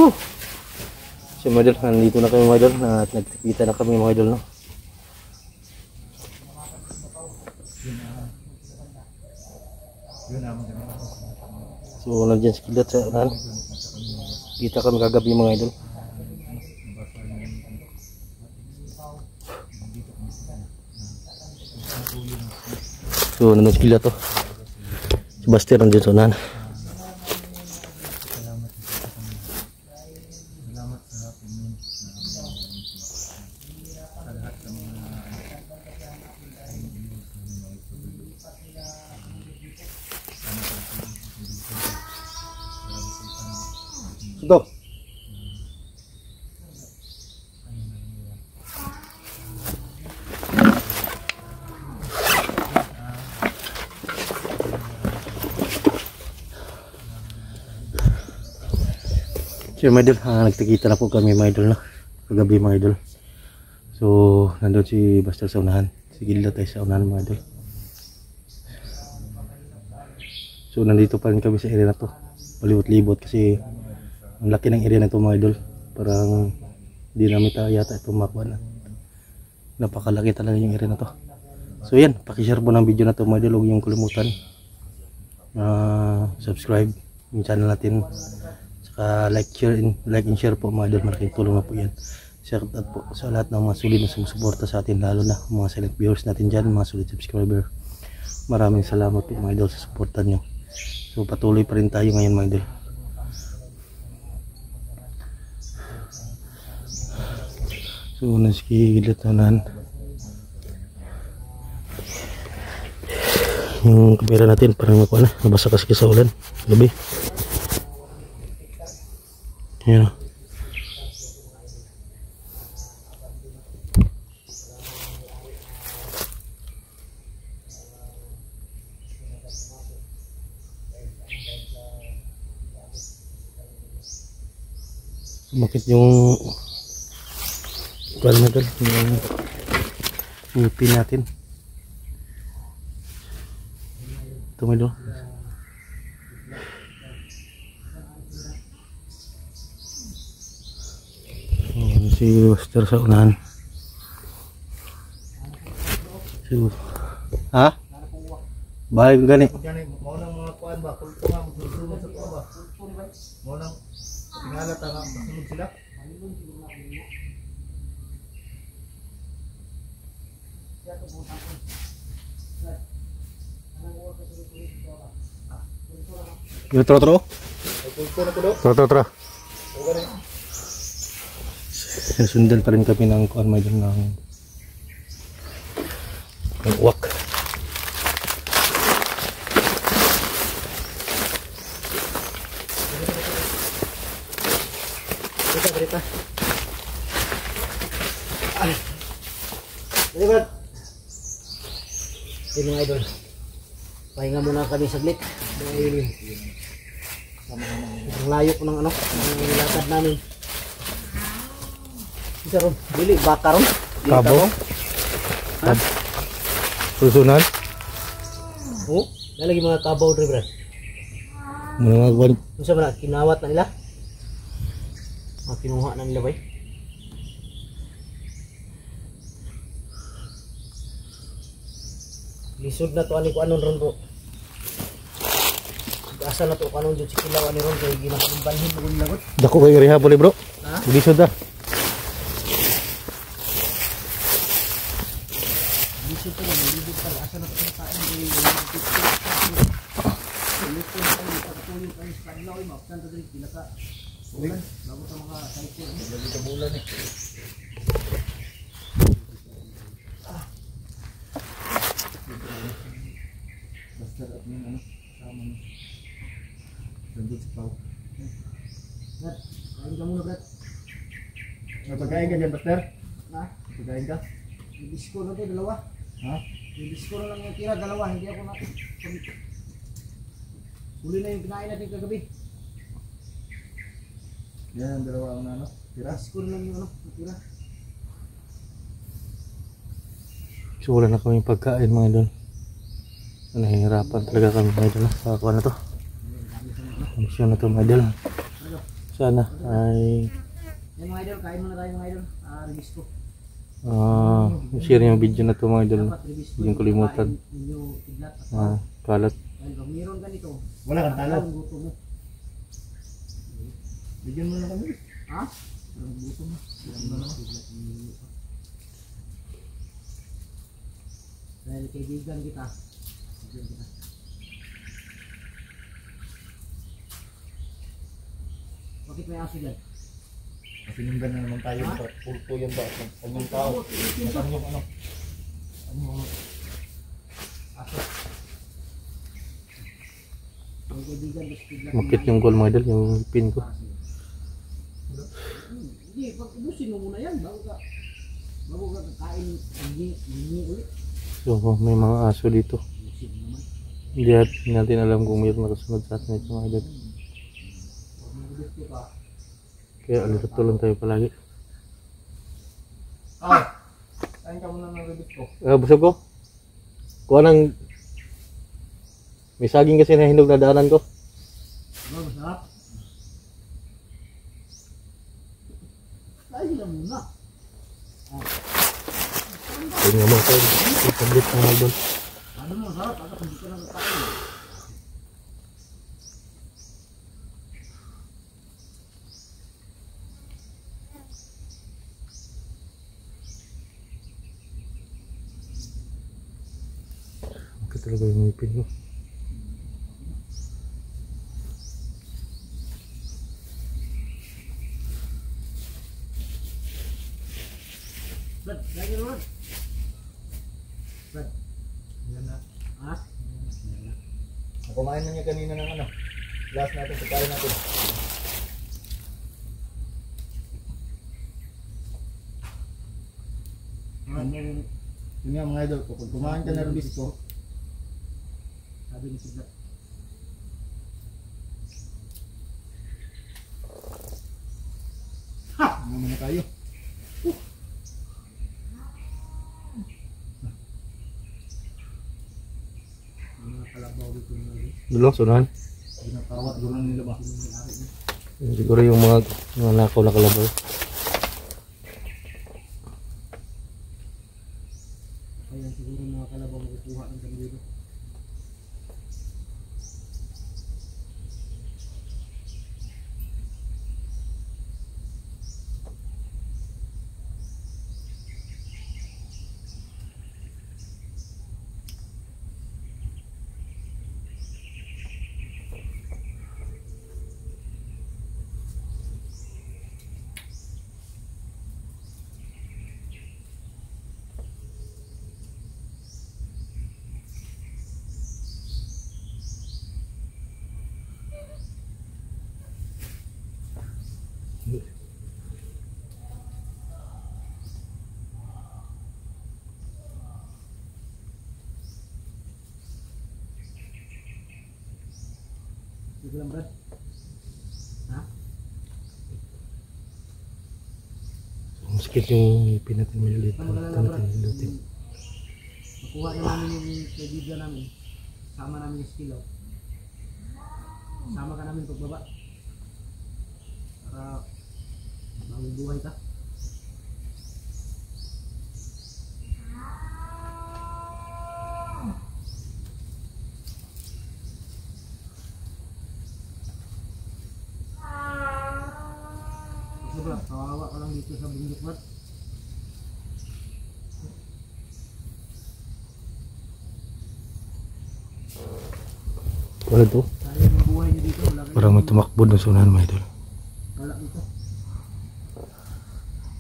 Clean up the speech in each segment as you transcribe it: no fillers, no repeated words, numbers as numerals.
So mga idol, nandito na kami mga idol at nagkikita na kami mga idol, no? So nandiyan si Kilat sa unahan. Kita kami kagabi mga idol. So nandun si Kilat to. Si Buster nandiyan sa unahan. Go. So mga idol, nagtikita na po kami mga idol, no? Kagabi mga idol. So nandun si Buster sa unahan, si Gilda tayo sa unahan mga idol. So nandito pa rin kami sa area na to, palibot-libot kasi ang laki ng area na to mga idol. Parang hindi namin yata ito makuha na. Napakalaki talaga yung area na to. So yan, pakishare po ng video na to mga idol. Huwag niyong kalimutan subscribe yung channel natin, saka like and share po mga idol. Malaking tulong na po yan. Shout out po sa lahat ng mga sulit na sumusuporta sa atin, lalo na mga silent viewers natin dyan, mga sulit subscriber. Maraming salamat po mga idol sa suporta nyo. So patuloy pa rin tayo ngayon mga idol. So nasikigilatanan yung kamera natin, parang nakuha na, nabasa kasi sa ulan gabi. Ayan. Bakit yung kuwan na doon, yung pin natin ito may doon. Si Buster sa unahan. So, ha? Bahay ko gani. Mau nang mga kuan ba, kulto nga magsusunod sa kuan ba. Mau nang tingala ta nga masunod sila. Yo tro. Kulto na ko do. Tro. Sundan pa rin kami ng kuan may ng uwak. Berita. Libat. Ini mga idol. Pahinga muna kami saglit dahil ang layo ko ng ano, ng nilakad namin. Isa ron, dili baka ron. Kabo. Susunan. Oh, lagi mga kabaw dre brad. Mga kuan. Unsa man kinawat na nila? Kinuha na nila bay. Lisod na to ani ko anon ron bro. Asa na to kanon jud sikilaw ani ron kay ginapimbalhin mo lagot. Dako kay reha puli bro. Ha? Lisod da. Lisod to malibig pa asa na to sa kain kay bulan, bago sa mga cycle, bago sa bulan eh. Basta at yung ano, sama mo. Sandit sa pao. Brad, kain ka muna Brad. Napagkain ka dyan Buster? Ha? Napagkain ka? May bisko na ito, dalawa. Ha? May bisko na lang yung tira, dalawa, hindi ako na. Huli na yung kinain natin kagabi. Yan ang dalawa ang ano, tira. School lang yung ano, tira. So wala na kami pagkain mga idol. Nahihirapan talaga kami mga idol. Pakakuha na to. Misyon na to mga idol. So sana ay Yan mga idol, kain muna tayo mga idol. Release ko. share yung video na to mga idol. Dapat release ko Hindi ko kalimutan. Yung kidlat at Kalat. dahil pag mayroon ganito, Wala kang talo. ang gusto mo. Bigyan mo na kami. Ha? Ang gusto mo. Kidlat ni dahil kaibigan kita. Kaibigan kita. Bakit may aso dyan? Kasi nunggan na naman tayo sa pulto yan ba? Ang yung tao. Ang yung ano? Ang yung Aso. May kaibigan, gusto kidlat. Makit yung goal mga idol, yung pin ko. Hindi, pag ubusin mo muna yan bago ka kakain hindi ulit. So may mga aso dito. Ubusin mo naman. Hindi natin alam kung mayroon nakasunod sa atin ito mga idol. Pag may gusto ka, Kaya alert lang tayo palagi. kain ka muna ng ribis ko. Busog ko? Kuha ng... May saging kasi na hinog na daanan ko. masarap. Kain na muna. Ayun nga mga tayo. Ipablit na mga idol. Ano mo, masarap. Ano kung di ka lang kakain. Makit talaga yung ngipin ko. Brad, lagi naman. Brad, Yan na. ha? Kumain na niya kanina ng ano. Last natin, pagkain natin. Yun nga mga idol ko, kung kumain ka na ribis ko, Sabi ni Sigla. ano muna tayo. Mga kalabaw dito na rin. Dulong, sunahan. Ginatawat, gulong nila ba? Yun, siguro yung mga nakaw na kalabaw. Kaya siguro mga kalabaw makukuha ng kami dito. Sige lang, Brad. Ha? Masakit yung ngipin natin malilit. Tama ka lang, Ito Brad. natin hilutin. Nakuha na namin yung kaibigan namin. Sama namin yung skill. Sama ka namin pagbaba. Para bagong buhay ka. Kasi Brad, kawawa ka lang dito sa bundok, Brad. Wala to. Sayang ang buhay niyo dito. Wala kayo. Parang may tumakbo na sunahan mga idol. Wala dito.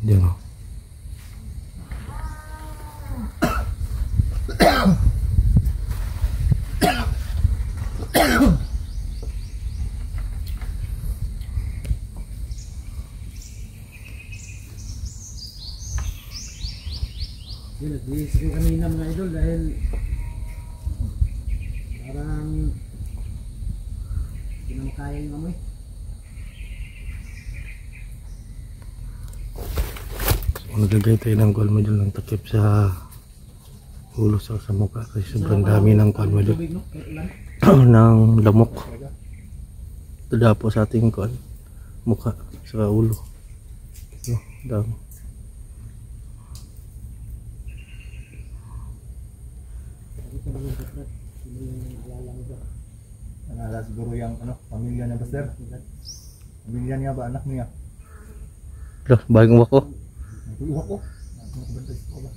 Diyan o. Yun, nag-iisip ko kanina mga idol dahil parang hindi naman kaya yung amoy. So, naglagay tayo ng gold medal ng takip sa ulo sa mukha kasi sobrang dami ng gold medal Tubig, no? Kahit ulan. ng lamok. Tada po sa ating gold mukha saka ulo. No, dami. Naalala siguro yung ano, pamilya niya, Buster. Pamilya niya ba, anak niya? Loh, bagong wako. Naguluha ko. Nakabantay ko ba?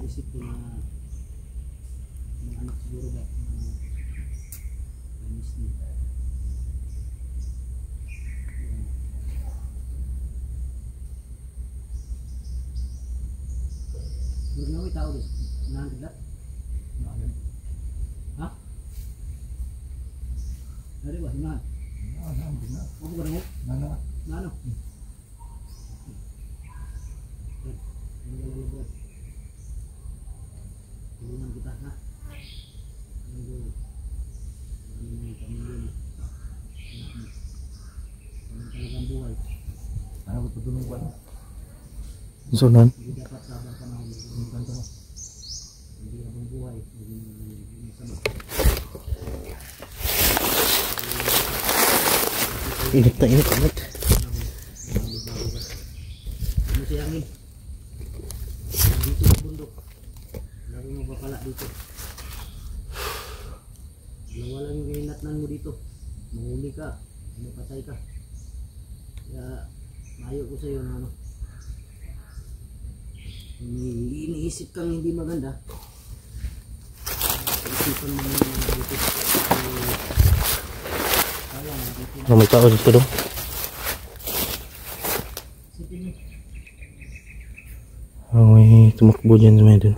Isip ko na mga anak siguro ba miss niya. Siguro na may tao din. Nandun na? Ha? Dari ba? Sinahan? Ako ba na mo? Nano? Tulungan kita, ha? Ano yung pamilya mo? Anak mo? Ano talagang buhay? Ano ba tutulong ko? So nan, Hindi dapat sabang panahon. Hindi habang buhay. Hindi sama. init na init. Ano si Angin? Dito sa bundok. Lagi mo bakala dito. Dalawa lang yung hinatnan mo dito. Mahuli ka. Mapatay ka. Kaya mayo ko sa iyo na ano. Iniisip kang hindi maganda. Isipan mo muna dito. Sayang dito. May tao dito dong. Isipin mo. May tumakbo dyan sa may dun.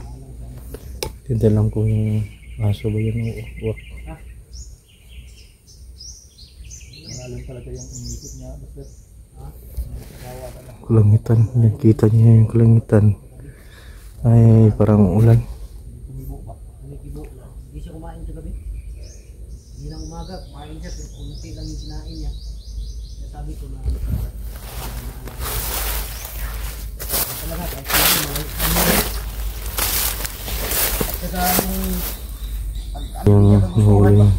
Tinta lang ko yung aso ba yun o uwak. Malalim talaga yung inisip niya, Buster. Kalangitan, yan kita niya yung kalangitan. Ay parang ulan. Kumikibo lang. Hindi siya kumain sa gabi. Hindi lang umaga, kumain siya. Pero kunti lang yung sinain niya. Kaya sabi ko na talaga, kahit sinain mo. At saka Yung nahuli niya.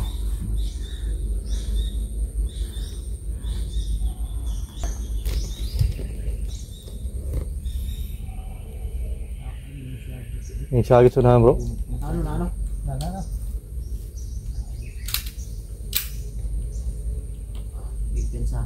Yung sagit na bro. ano? Big pensa.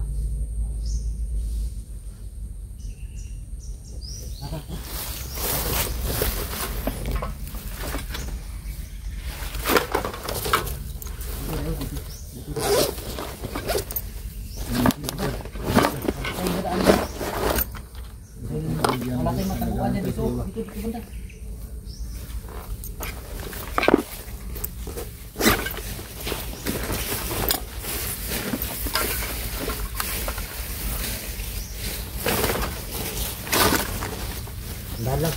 Wala tayong mataguan yan dito. Dito banda. Dahan lang.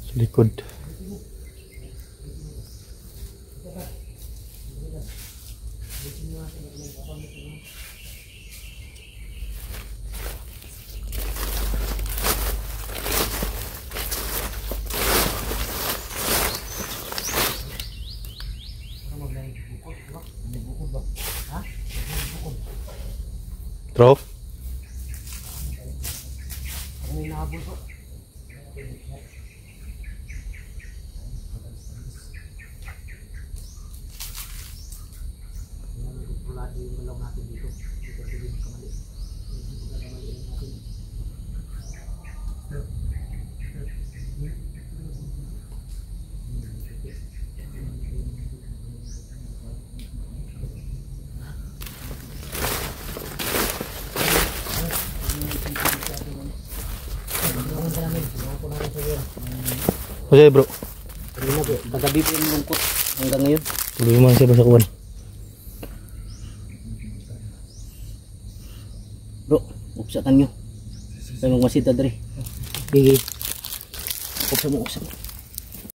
Sa likod. Drop. Ano yung nahabol ko? Kontrolado yung galaw natin dito. Dito rin yung kamali. Yung kamali lang natin. namin. Ako namin sa gera. Kasi bro, Kanina po, kagabi po yung lungkot hanggang ngayon. tuloy mo siya sa kuwan. Bro, upsakan nyo. Kaya magmasita dali. Gigi. Upsa mo.